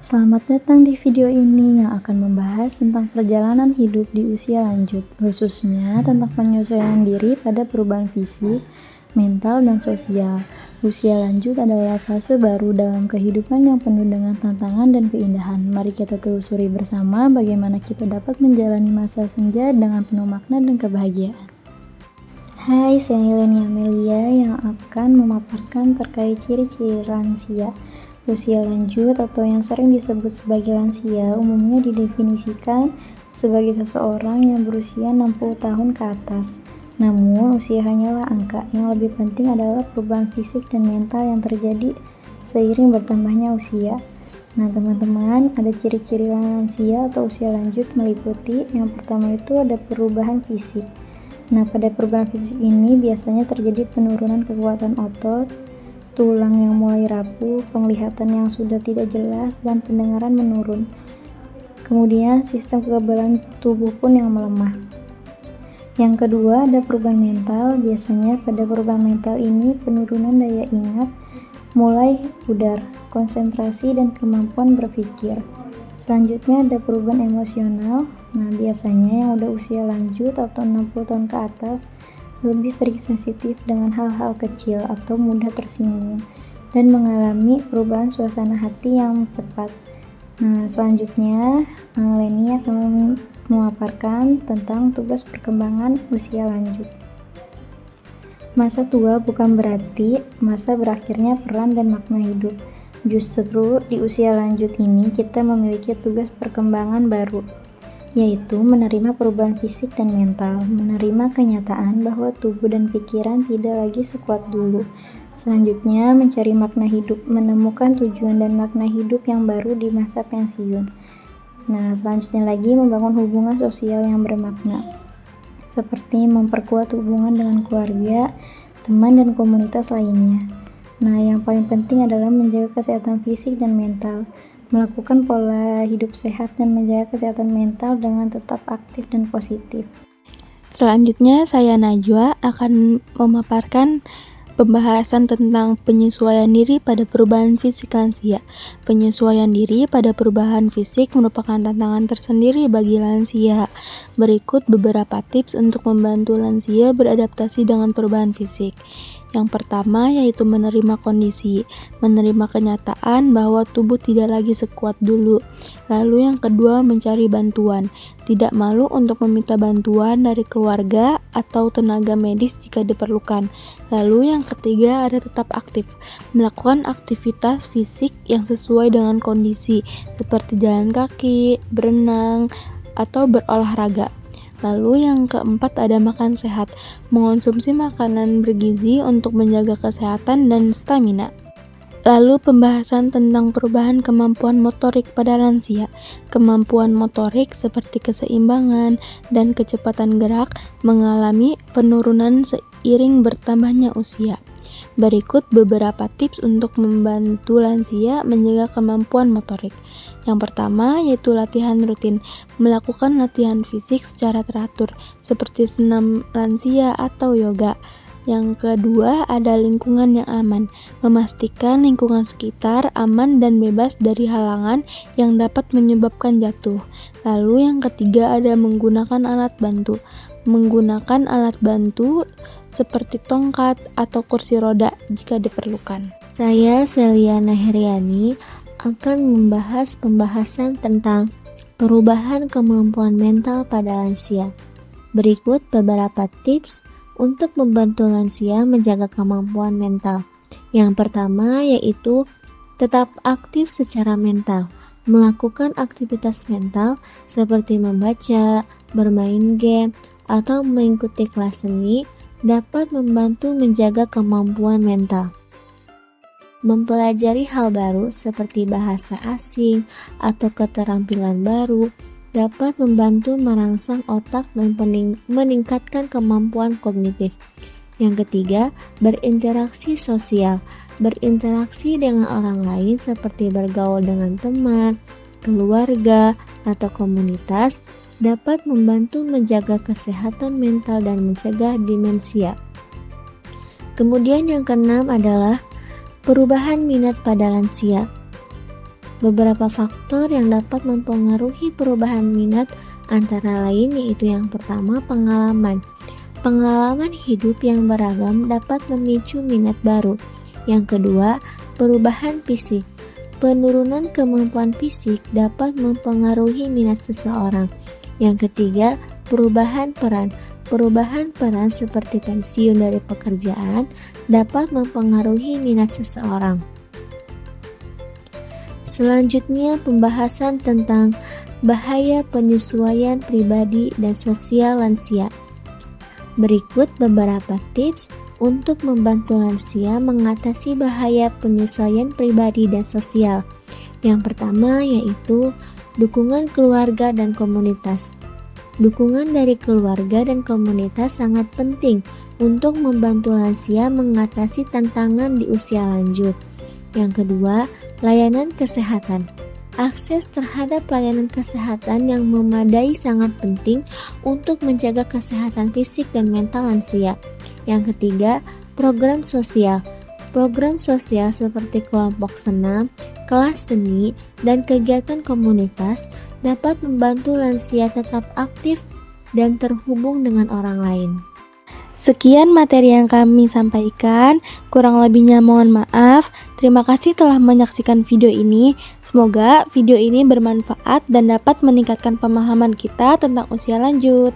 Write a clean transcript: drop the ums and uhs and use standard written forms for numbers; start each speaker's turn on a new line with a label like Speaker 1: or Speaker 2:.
Speaker 1: Selamat datang di video ini yang akan membahas tentang perjalanan hidup di usia lanjut, khususnya tentang penyesuaian diri pada perubahan fisik, mental, dan sosial. Usia lanjut adalah fase baru dalam kehidupan yang penuh dengan tantangan dan keindahan. Mari kita telusuri bersama bagaimana kita dapat menjalani masa senja dengan penuh makna dan kebahagiaan. Hai, saya Leni Amelia yang akan memaparkan terkait ciri-ciri lansia. Usia lanjut atau yang sering disebut sebagai lansia umumnya didefinisikan sebagai seseorang yang berusia 60 tahun ke atas. Namun, usia hanyalah angka. Yang lebih penting adalah perubahan fisik dan mental yang terjadi seiring bertambahnya usia. Nah, teman-teman, ada ciri-ciri lansia atau usia lanjut meliputi yang pertama itu ada perubahan fisik. Nah, pada perubahan fisik ini biasanya terjadi penurunan kekuatan otot, tulang yang mulai rapuh, penglihatan yang sudah tidak jelas, dan pendengaran menurun. Kemudian sistem kekebalan tubuh pun yang melemah. Yang kedua ada perubahan mental. Biasanya pada perubahan mental ini penurunan daya ingat mulai pudar, konsentrasi, dan kemampuan berpikir. Selanjutnya ada perubahan emosional. Nah, biasanya yang udah usia lanjut atau 60 tahun ke atas lebih sering sensitif dengan hal-hal kecil atau mudah tersinggung dan mengalami perubahan suasana hati yang cepat. Nah, selanjutnya Leni akan memaparkan tentang tugas perkembangan usia lanjut. Masa tua bukan berarti masa berakhirnya peran dan makna hidup. Justru di usia lanjut ini kita memiliki tugas perkembangan baru, yaitu menerima perubahan fisik dan mental, menerima kenyataan bahwa tubuh dan pikiran tidak lagi sekuat dulu. Selanjutnya, mencari makna hidup, menemukan tujuan dan makna hidup yang baru di masa pensiun. Nah, selanjutnya lagi membangun hubungan sosial yang bermakna, seperti memperkuat hubungan dengan keluarga, teman, dan komunitas lainnya. Nah, yang paling penting adalah menjaga kesehatan fisik dan mental, melakukan pola hidup sehat, dan menjaga kesehatan mental dengan tetap aktif dan positif.
Speaker 2: Selanjutnya saya Najwa akan memaparkan pembahasan tentang penyesuaian diri pada perubahan fisik lansia. Penyesuaian diri pada perubahan fisik merupakan tantangan tersendiri bagi lansia. Berikut beberapa tips untuk membantu lansia beradaptasi dengan perubahan fisik. Yang pertama yaitu menerima kondisi, menerima kenyataan bahwa tubuh tidak lagi sekuat dulu. Lalu yang kedua mencari bantuan, tidak malu untuk meminta bantuan dari keluarga atau tenaga medis jika diperlukan. Lalu yang ketiga ada tetap aktif, melakukan aktivitas fisik yang sesuai dengan kondisi seperti jalan kaki, berenang, atau berolahraga. Lalu yang keempat ada makan sehat, mengonsumsi makanan bergizi untuk menjaga kesehatan dan stamina. Lalu pembahasan tentang perubahan kemampuan motorik pada lansia. Kemampuan motorik seperti keseimbangan dan kecepatan gerak mengalami penurunan seiring bertambahnya usia. Berikut beberapa tips untuk membantu lansia menjaga kemampuan motorik. Yang pertama yaitu latihan rutin, melakukan latihan fisik secara teratur seperti senam lansia atau yoga. Yang kedua ada lingkungan yang aman, memastikan lingkungan sekitar aman dan bebas dari halangan yang dapat menyebabkan jatuh. Lalu yang ketiga ada menggunakan alat bantu. Menggunakan alat bantu seperti tongkat atau kursi roda jika diperlukan.
Speaker 3: Saya Seliana Heriani akan membahas pembahasan tentang perubahan kemampuan mental pada lansia. Berikut beberapa tips untuk membantu lansia menjaga kemampuan mental. Yang pertama yaitu tetap aktif secara mental. Melakukan aktivitas mental seperti membaca, bermain game, atau mengikuti kelas seni dapat membantu menjaga kemampuan mental. Mempelajari hal baru seperti bahasa asing atau keterampilan baru dapat membantu merangsang otak dan meningkatkan kemampuan kognitif. Yang ketiga, berinteraksi sosial. Berinteraksi dengan orang lain seperti bergaul dengan teman, keluarga, atau komunitas dapat membantu menjaga kesehatan mental dan mencegah demensia. Kemudian yang keenam adalah perubahan minat pada lansia. Beberapa faktor yang dapat mempengaruhi perubahan minat antara lain yaitu yang pertama pengalaman. Pengalaman hidup yang beragam dapat memicu minat baru. Yang kedua, perubahan fisik. Penurunan kemampuan fisik dapat mempengaruhi minat seseorang. Yang ketiga, perubahan peran. Perubahan peran seperti pensiun dari pekerjaan dapat mempengaruhi minat seseorang. Selanjutnya, pembahasan tentang bahaya penyesuaian pribadi dan sosial lansia. Berikut beberapa tips untuk membantu lansia mengatasi bahaya penyesuaian pribadi dan sosial. Yang pertama yaitu dukungan keluarga dan komunitas. Dukungan dari keluarga dan komunitas sangat penting untuk membantu lansia mengatasi tantangan di usia lanjut. Yang kedua, layanan kesehatan. Akses terhadap layanan kesehatan yang memadai sangat penting untuk menjaga kesehatan fisik dan mental lansia. Yang ketiga, program sosial. Program sosial seperti kelompok senam, kelas seni, dan kegiatan komunitas dapat membantu lansia tetap aktif dan terhubung dengan orang lain.
Speaker 2: Sekian materi yang kami sampaikan, kurang lebihnya mohon maaf. Terima kasih telah menyaksikan video ini. Semoga video ini bermanfaat dan dapat meningkatkan pemahaman kita tentang usia lanjut.